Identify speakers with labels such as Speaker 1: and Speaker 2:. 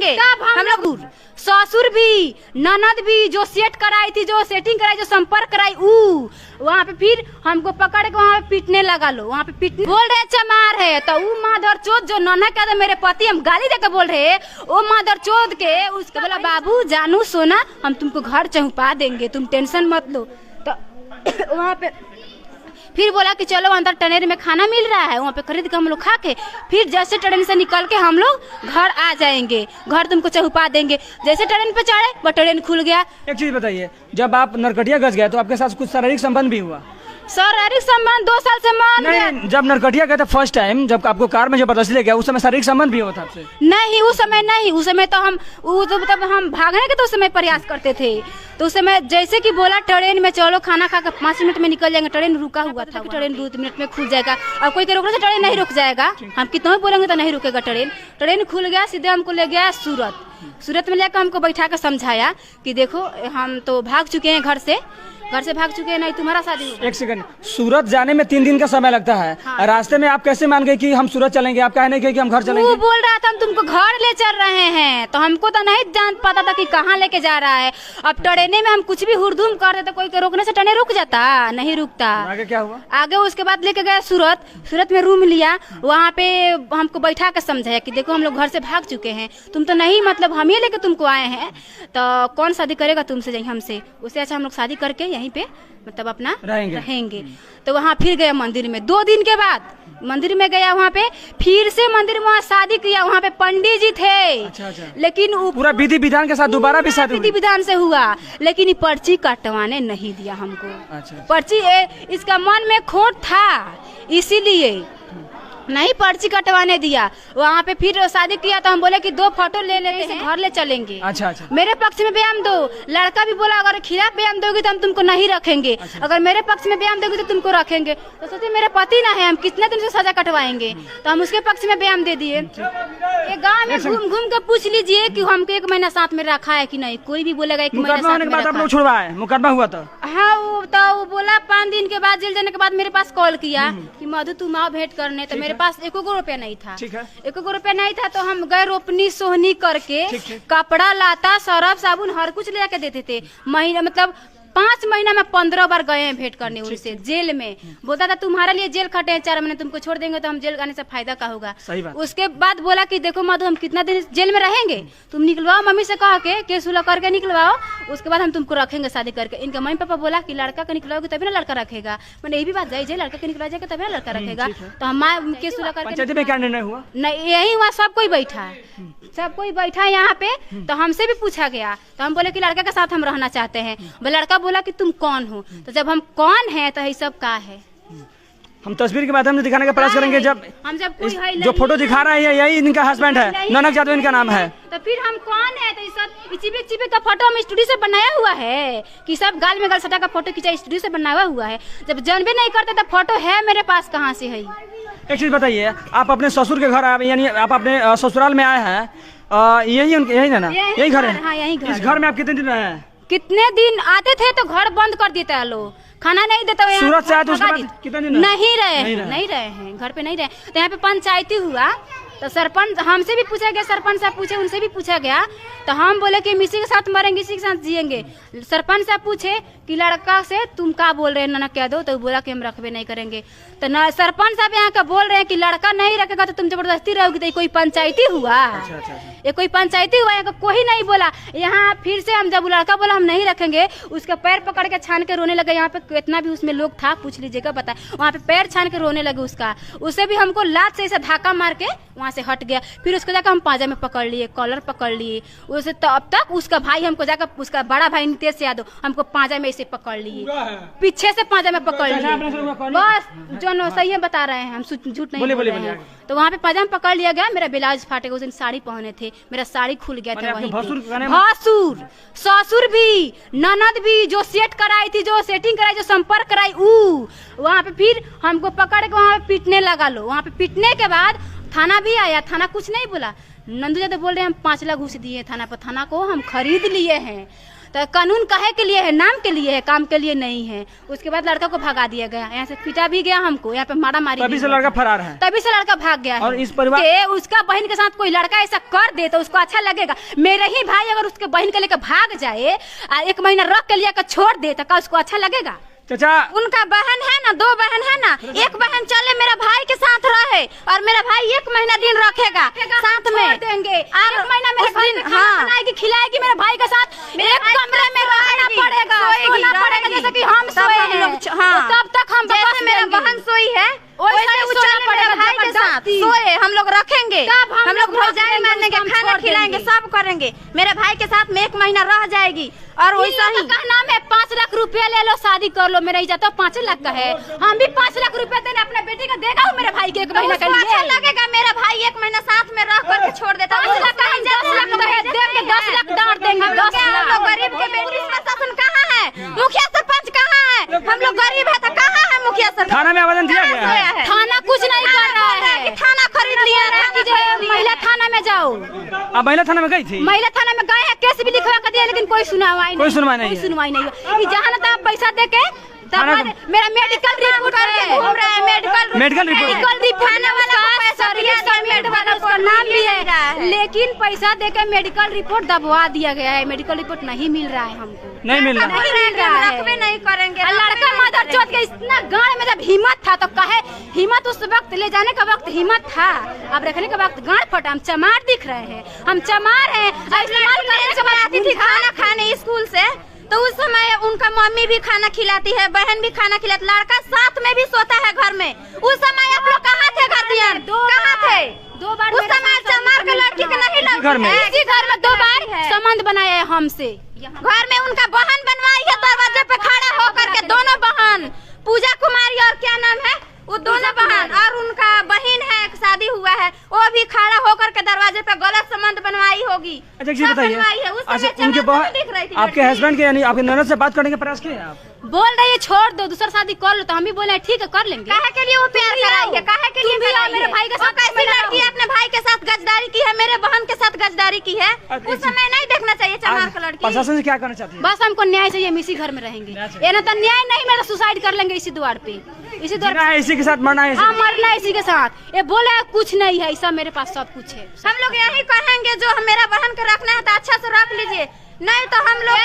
Speaker 1: जाएंगे हम लोग। ससुर भी, ननद भी, जो सेट कराई थी, जो सेटिंग कराई, जो संपर्क कराई, वहाँ पे फिर हमको पकड़ के वहाँ पे पीटने लगा लो। वहाँ पे पीटने बोल रहे चमार है, तो वो माधर चोद जो नन्हा कहते मेरे पति हम गाली देके बोल रहे, वो माधर चोद के उसके बोला बाबू जानू सोना हम तुमको घर चौपा देंगे, तुम टेंशन मत लो। तो वहाँ पे फिर बोला कि चलो अंदर ट्रेन में खाना मिल रहा है, वहाँ पे खरीद के हम लोग खा के फिर जैसे ट्रेन से निकल के हम लोग घर आ जाएंगे, घर तुमको चौपा देंगे। जैसे ट्रेन पे चढ़े वो ट्रेन खुल गया।
Speaker 2: एक चीज बताइए, जब आप नरकटियागंज गए तो आपके साथ कुछ शारीरिक संबंध भी हुआ?
Speaker 1: शारीरिक संबंध 2 साल से मान
Speaker 2: नहीं, जब नरकटिया गए थे फर्स्ट टाइम, जब आपको कार में जबरदस्ती ले गया, उस समय शारीरिक संबंध भी हुआ था आपसे?
Speaker 1: नहीं, उस समय नहीं, उस समय तो हम मतलब हम भागने के तो उस समय प्रयास करते थे। तो उस समय जैसे कि बोला ट्रेन में चलो खाना खा कर 5 मिनट में निकल जाएंगे, ट्रेन रुका हुआ था, ट्रेन 2 मिनट में खुल जाएगा। अब कोई रोकने से ट्रेन नहीं रुक जाएगा, हम कितना भी बोलेंगे तो नहीं रुकेगा ट्रेन। ट्रेन खुल गया, सीधे हमको ले गया सूरत में लेकर हमको बैठा कर समझाया कि देखो हम तो भाग चुके हैं, घर से भाग चुके हैं, नहीं तुम्हारा शादी होगा।
Speaker 2: एक सेकंड, सूरत जाने में 3 दिन का समय लगता है।
Speaker 1: हाँ।
Speaker 2: रास्ते में आप कैसे मान गए कि हम सूरत चलेंगे? आप कहे नहीं कि हम घर चलेंगे?
Speaker 1: वो बोल रहा था हम तुमको घर ले चल रहे हैं, तो हमको तो नहीं जान पाता था कि कहाँ लेके जा रहा है। अब ट्रेन में हम कुछ भी हुड़दुम कर देते, कोई के रोकने से ट्रेन रुक जाता, नहीं रुकता।
Speaker 2: आगे क्या हुआ?
Speaker 1: आगे उसके बाद लेके गया सूरत में रूम लिया, वहाँ पे हमको बैठा कर समझाया कि देखो हम लोग घर से भाग चुके हैं, तुम तो नहीं मतलब हम ही लेके तुमको आए हैं, तो कौन शादी करेगा तुमसे हमसे, उससे अच्छा हम लोग शादी करके यहीं पे मतलब अपना रहेंगे। तो वहाँ फिर गया मंदिर में, 2 दिन के बाद मंदिर में गया, वहाँ पे फिर से मंदिर में वहाँ शादी किया, वहाँ पे पंडित जी थे।
Speaker 2: अच्छा।
Speaker 1: लेकिन
Speaker 2: पूरा विधि विधान के साथ दोबारा भी शादी?
Speaker 1: विधि विधान से हुआ, लेकिन ये पर्ची कटवाने नहीं दिया हमको।
Speaker 2: अच्छा।
Speaker 1: पर्ची इसका मन में खोट था, इसीलिए नहीं पर्ची कटवाने दिया। वहाँ पे फिर शादी किया तो हम बोले कि 2 फोटो ले लेते हैं, घर ले चलेंगे।
Speaker 2: अच्छा।
Speaker 1: मेरे पक्ष में बयान दो। लड़का भी बोला अगर खिलाफ बयान दोगी तो हम तुमको नहीं रखेंगे। अच्छा। अगर मेरे पक्ष में बयान दोगी तो तुमको रखेंगे। तो सोचे मेरे पति ना है, हम कितने दिन से सजा कटवाएंगे, तो हम उसके पक्ष में बयान दे दिए। गाँव में घूम घूम के पूछ लीजिए कि हमको 1 महीना साथ में रखा है कि नहीं, कोई भी बोलेगा 1 महीना साथ में रखा है।
Speaker 2: छुड़वाए मुकदमा हुआ था?
Speaker 1: हाँ, वो बोला 5 दिन के बाद जेल जाने के बाद मेरे पास कॉल किया कि मधु तुम आओ भेंट करने, तो मेरे पास 1 रुपया नहीं था। 1 रुपया नहीं था, तो हम गए रोपनी सोहनी करके कपड़ा लाता सरफ साबुन हर कुछ ले जाके देते थे। महीना मतलब 5 महीना में 15 बार गए हैं भेंट करने उनसे जेल में। बोलता था तुम्हारे लिए जेल खटे हैं 4 महीने, तुमको छोड़ देंगे तो हम जेल आने से फायदा का होगा। उसके बाद बोला कि देखो मधु हम कितना दिन जेल में रहेंगे, तुम निकलवाओ मम्मी से कह के केस उला करके निकलवाओ, उसके बाद हम तुमको रखेंगे शादी करके। इनका मम्मी पापा बोला कि लड़का का निकलवाओगे तभी ना लड़का रखेगा। मैंने ये भी बात जायज है, लड़का के निकलवा जाएगा तभी ना लड़का रखेगा। तो हम केस उला करके
Speaker 2: पंचायत में क्या निर्णय हुआ? नहीं,
Speaker 1: यही हुआ, सब कोई बैठा है यहाँ पे। तो हमसे भी पूछा गया, तो हम बोले कि लड़का के साथ हम रहना चाहते हैं। लड़का बोला कि तुम कौन हो, तो जब हम कौन है तो ये सब का है।
Speaker 2: हम तस्वीर के माध्यम से दिखाने का प्रयास करेंगे। जब
Speaker 1: कोई
Speaker 2: जो फोटो दिखा रहा है यही इनका हस्बैंड है, ननक यादव इनका नाम है।
Speaker 1: तो फिर हम कौन है? तो ये सब चिपे का फोटो हम स्टूडियो से बनाया हुआ है कि सब गाल में गाल सटा का फोटो खींचा स्टूडियो से बनाया हुआ है। जब जानबे नहीं करते तो फोटो है मेरे पास कहाँ से है।
Speaker 2: एक चीज बताइए, आप अपने ससुर के घर यानी आप अपने ससुराल में आए हैं, यही है ना? यही घर है?
Speaker 1: हाँ, यही घर।
Speaker 2: इस घर में आप कितने दिन रहे हैं?
Speaker 1: कितने दिन आते थे तो घर बंद कर देता है लोग, खाना नहीं देता।
Speaker 2: सूरत से आए तो उसके बाद कितने दिन
Speaker 1: नहीं रहे हैं घर पे, नहीं रहे। तो यहाँ पे पंचायती हुआ, तो सरपंच हमसे भी पूछा गया, सरपंच साहब पूछे, उनसे भी पूछा गया। तो हम बोले कि हम इसी के साथ मरेंगे, इसी के साथ जिएंगे। सरपंच साहब पूछे कि लड़का से तुम क्या बोल रहे हैं, ननक कह दो, तो बोला कि हम रखबे नहीं करेंगे। तो न सरपंच साहब यहाँ का बोल रहे हैं कि लड़का नहीं रखेगा तो तुम जबरदस्ती रहोगी। तो कोई पंचायती हुआ? ये कोई पंचायती हुआ? यहाँ कोई नहीं बोला। यहाँ फिर से हम जब लड़का बोला हम नहीं रखेंगे, उसका पैर पकड़ के छान के रोने लगे। यहाँ पे कितना भी उसमें लोग था पूछ लीजिएगा, पता है। वहाँ पे पैर छान के रोने लगे उसका। उसे भी हमको लात से ऐसे धक्का मार के वहाँ से हट गया। फिर उसको जाकर हम पाजा में पकड़ लिए, कॉलर पकड़ लिए उसे। तो अब तक उसका भाई हमको जाकर, उसका बड़ा भाई नितेश यादव हमको पाजा में ऐसे पकड़ लिए, पीछे से पाजा में पकड़ लिए। बस जो सही है बता रहे हैं, हम झूठ नहीं बोल रहे हैं। तो वहाँ पे पाजा में पकड़ लिया गया। मेरा ब्लाउज फाटे, उस दिन साड़ी पहने थे, मेरा साड़ी खुल गया था। वहीं भासुर ससुर भी, ननद भी, जो सेट कराई थी, जो सेटिंग कराई, जो संपर्क कराई, वहाँ पे फिर हमको पकड़ के वहाँ पे पीटने लगा लो। वहाँ पे पीटने के बाद थाना भी आया, थाना कुछ नहीं बोला। नंदू यादव बोल रहे हैं हम 5 लाख घूस दिए थाना पर, थाना को हम खरीद लिए हैं। तो कानून काहे के लिए है, नाम के लिए है, काम के लिए नहीं है। उसके बाद लड़का को भगा दिया गया, यहाँ से पीटा भी गया हमको, यहाँ पे मारा मारी,
Speaker 2: तभी से लड़का फरार है,
Speaker 1: तभी से लड़का भाग गया है।
Speaker 2: और इस परिवार
Speaker 1: के उसका बहन के साथ कोई लड़का ऐसा कर दे तो उसको अच्छा लगेगा? मेरे ही भाई अगर उसके बहन के लेकर भाग जाए और 1 महीना रख के लिया कर छोड़ दे तो क्या उसको अच्छा लगेगा?
Speaker 2: चाचा
Speaker 3: उनका बहन है ना, 2 बहन है ना, एक बहन चले मेरा भाई के साथ रहे और मेरा भाई 1 महीना दिन रखेगा साथ में
Speaker 1: देंगे,
Speaker 3: और
Speaker 1: 1 महीना मेरे भाई
Speaker 3: दिन
Speaker 1: बनाएगी खिलाएगी मेरे भाई के साथ, एक कमरे में रहना पड़ेगा, सोना पड़ेगा जैसे कि हम सोए हैं।
Speaker 3: हाँ,
Speaker 1: तब तक हम
Speaker 3: जैसे मेरा बहन सोई है वैसे उचल पड़ेगा भाई के साथ सोए हम लोग रखेंगे, हम लोग भौजाई मारने के, खाना खिलाएंगे, सब करेंगे। मेरे भाई के साथ में 1 महीना रह जाएगी और वैसा ही
Speaker 1: कहना में 5 लाख रुपया ले लो, शादी कर लो। मेरा इज्जत 5 लाख का है, हम भी 5 लाख रुपया देने अपने बेटी को देगा मेरे भाई के 1 महीना के लिए।
Speaker 3: अच्छा लगेगा मेरा भाई 1 महीना साथ में रह करके छोड़ देता।
Speaker 1: 5 लाख का 10 लाख देंगे, 10 लाख डांट देंगे।
Speaker 3: हम लोग गरीब के बेटी शासन कहाँ है, मुखिया सरपंच कहाँ है? हम लोग गरीब है तो कहाँ है मुखिया सरपंच?
Speaker 2: थाना में आवेदन दिया गया है?
Speaker 1: थाना कुछ नहीं कर रहा है,
Speaker 3: थाना खरीद लिया है।
Speaker 1: महिला थाना में जाओ।
Speaker 2: आप महिला थाना में गई थी?
Speaker 1: महिला थाना में गए हैं, केस भी लिखवा कर दिया लेकिन कोई सुनवाई नहीं,
Speaker 2: कोई सुनवाई नहीं
Speaker 1: हुई। जहाँ ना तहाँ पैसा दे के मेरा मेडिकल रिपोर्ट
Speaker 3: घूम रहा है,
Speaker 2: मेडिकल रिपोर्ट
Speaker 3: थाना वाला
Speaker 1: उसका नाम भी है, लेकिन पैसा दे के मेडिकल रिपोर्ट दबवा दिया गया है। मेडिकल रिपोर्ट नहीं मिल रहा है हमको,
Speaker 2: नहीं मिल रहा
Speaker 3: है, नहीं करेंगे।
Speaker 1: लड़का मदर चौथ के इतना गांड में जब हिम्मत था तो कहे, हिम्मत उस वक्त ले जाने का वक्त हिम्मत था, अब रखने के वक्त गांड फटा। हम चमार दिख रहे हैं, हम चमार हैं।
Speaker 3: आती थी खाना खाने स्कूल से तो उस समय उनका मम्मी भी खाना खिलाती है, बहन भी खाना खिलाती, लड़का साथ में भी सोता है घर में। उस समय आप लोग कहाँ थे गार्जियन, कहाँ थे?
Speaker 1: 2 बार
Speaker 3: उस समय चमार के लड़की के नहीं लगता है।
Speaker 1: इसी घर में 2 बार संबंध बनाया है हमसे।
Speaker 3: घर में उनका बहन बनवाई है, दरवाजे पे खड़ा होकर के दोनों बहन, पूजा कुमारी और क्या नाम है वो दोनों बहन, और उनका बहन है शादी हुआ है, वो भी खड़ा होकर के दरवाजे पे गलत संबंध बनवाई होगी।
Speaker 2: अच्छा जी बताइए, अच्छा उनके आपके हस्बैंड के यानी आपके ननद से बात करने का प्रयास किए आप?
Speaker 1: बोल रही है छोड़ दो, दूसरा शादी कर लो, तो हम भी बोले ठीक है कर लेंगे।
Speaker 3: काहे के लिए वो प्यार कराई है, काहे के लिए
Speaker 1: मेरे भाई के साथ
Speaker 3: कैसी लड़की अपने भाई के साथ गजदारी की है, मेरे बहन के साथ गजदारी की है, उस समय नहीं देखना चाहिए चमार का लड़की।
Speaker 2: प्रशासन से क्या करना चाहती है?
Speaker 1: बस हमको न्याय चाहिए, हम इसी घर में रहेंगे, ये ना तो न्याय नहीं मेरा सुसाइड कर लेंगे इसी द्वार पे, इसी द्वार
Speaker 2: है, इसी के साथ मरना है,
Speaker 1: हाँ मरना है इसी के साथ। ये बोले कुछ नहीं है, ऐसा मेरे पास सब कुछ है।
Speaker 3: हम लोग यही कहेंगे जो मेरा बहन के रखना है तो अच्छा से रख लीजिए, नहीं तो हम लोग